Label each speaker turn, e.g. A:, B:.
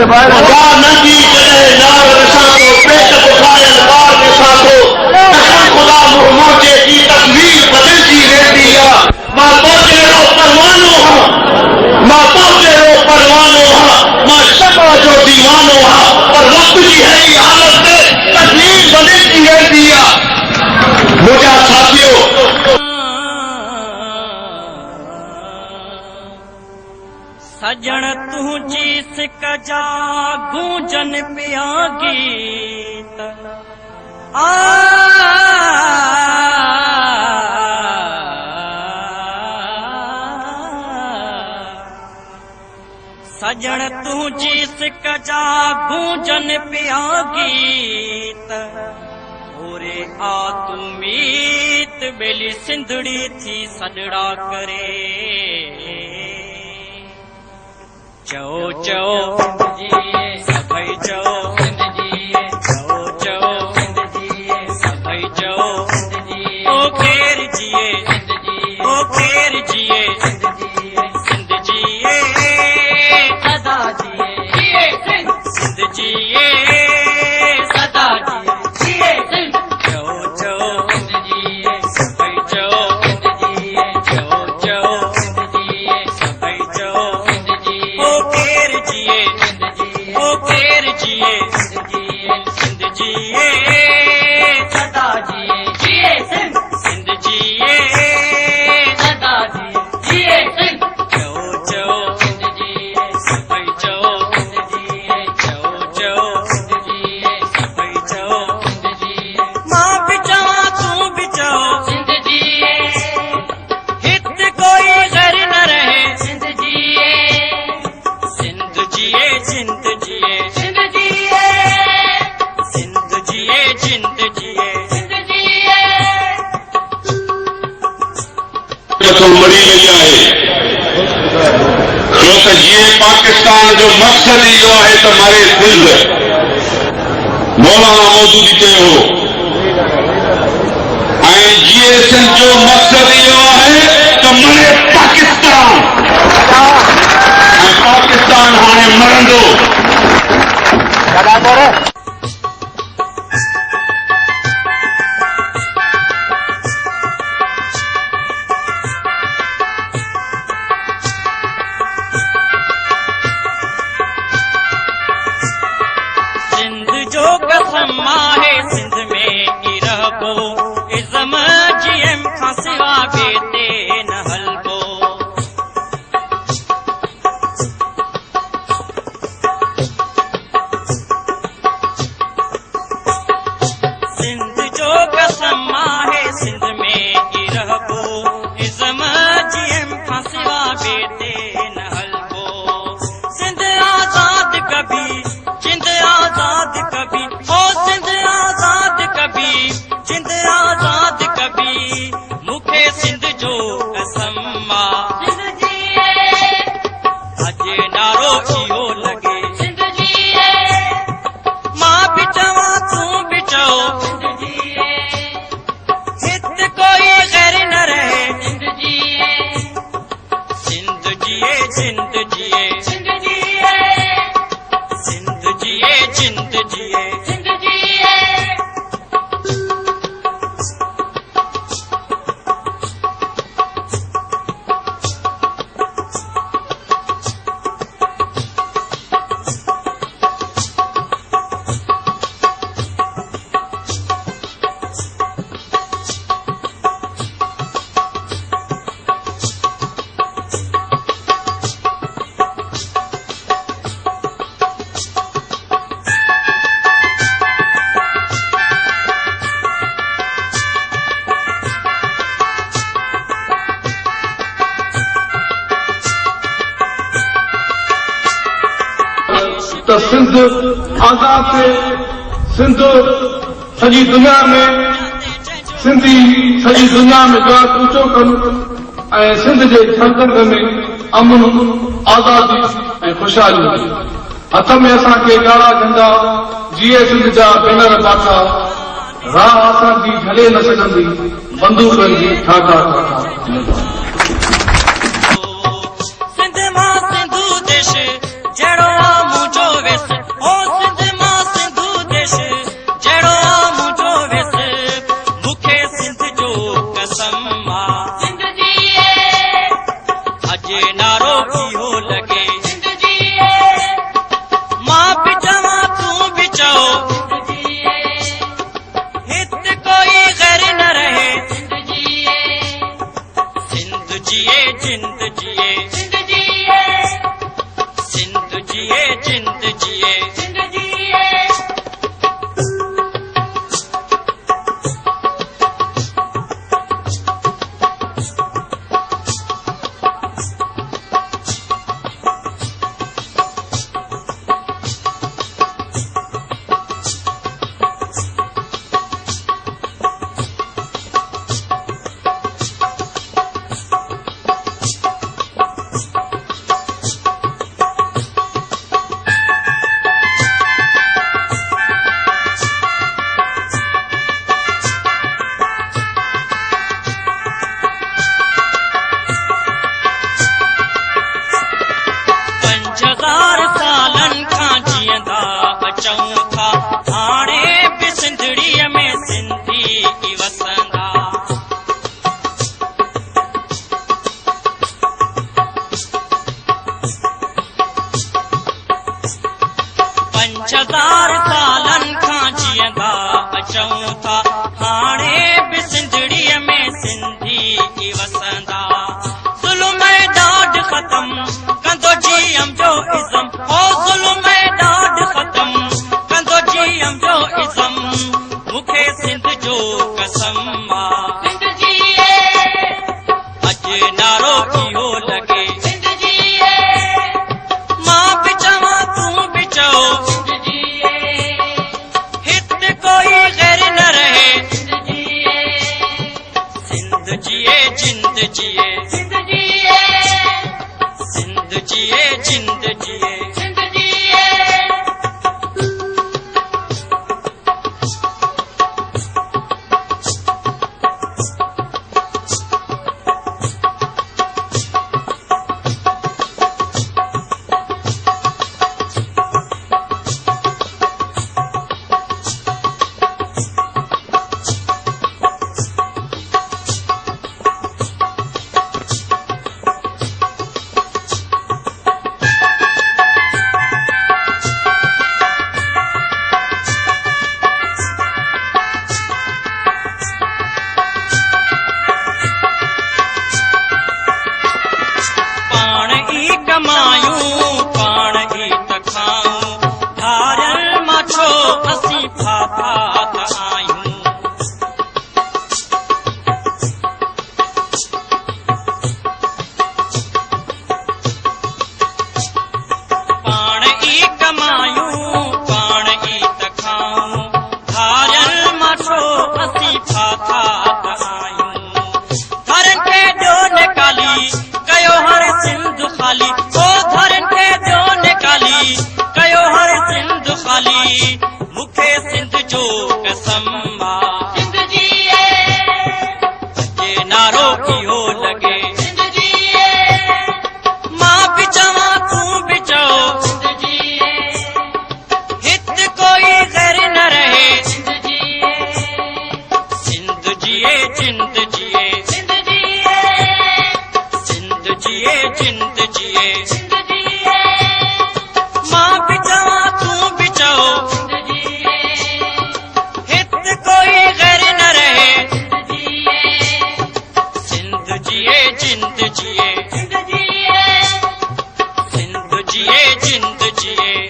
A: नंढी जॾहिं नाल ॾिसां थो पेट बुखायल ॿार ॾिसां थो ख़ुदा मुंहिंजे जी तस्वीर बदिलजी वेंदी आहे। मां तो जहिड़ो परवानो आहियां, मां तो जहिड़ो परवानो आहियां, मां शबा जो दीवानो आहियां, पर वक़्त जी अहिड़ी हालत ते तस्वीर बदिलजी वेंदी आहे। मुंहिंजा साथियो,
B: सजण तुझी सिक जा गूंजन पिया गीत सजण तुझी सिक जा गूंजन पिया गीत ओरे आ तू मीत बेली सिंधड़ी थी सजड़ा करे चओ चओ सभई चओ चओ सभई चओ ओ केर जिए ओ केर जिए सिंध जिए सदा जिए सिंध जिए सदा जिए चओ चओ सभई चओ चओ सभई चओ ओ केर जिए सिंध जिए सदा जिए सिंध जिए सदा जिए चओ चओ सभई चओ चओ सभई चओ मां भी चवां तू भी चओ सिंध जिए हित कोई घर न रहे सिंध जिए सिंध जिए जिंद जिए सिंध जिए सिंध जिए जिंद जिए सिंध जिए
A: तो मरी वही आहे छो त जीअं पाकिस्तान जो मक़सद इहो आहे त मारे सिंध मौलाना मौदूदी चयो हो ऐं जीअं सिंध जो मक़सद इहो आहे त मरे पाकिस्तान ऐं पाकिस्तान हाणे मरंदो।
B: सिंध जो कसम आहे सिंध में ई रहबो इज़म जीएम खां सिवा ॿिए ते न हलबो सिंध जो कसम आहे सिंध में ई रहबो इज़म जीएम खां सिवा ॿिए ते न हलबो सिंध आज़ाद कभी जिंद आजाद कभी ओ सिंध आजाद कभी जिंद आजाद कभी मुखे सिंध जो कसम सिंध जिए अजे नारो इहो लगे सिंध जिए मां भी चवां तू भी चओ सिंध जिए हित कोई गैर न रहे सिंध जिए सिंध जिए जिंद जिए सिंध जिए सिंध जिए जिंद जिए सिंध जिए
C: तो सिंध आज़ाद थे सिंध सॼी दुनिया में सिंधी सॼी दुनिया में ॻाल्हि ऊचो कनि ऐं सिंध जे सरकंद में अमन आज़ादी ऐं ख़ुशहाली हथ में असांखे ॻाढ़ा झंडा जीए सिंध जा बैनर पाता राह असांजी झले न सघंदी बंदूकनि जी ठाठा ठाठा
B: सिंध मां सिंधू देश जहिड़ो आ मुंहिंजो अॼु नारो इहो लॻे मां बि चवां तूं बि चओ हिते कोई गैर न रहे सिंध जिए जिंद जिए सिंध जिए जिंद जिए जिए जिंद जिए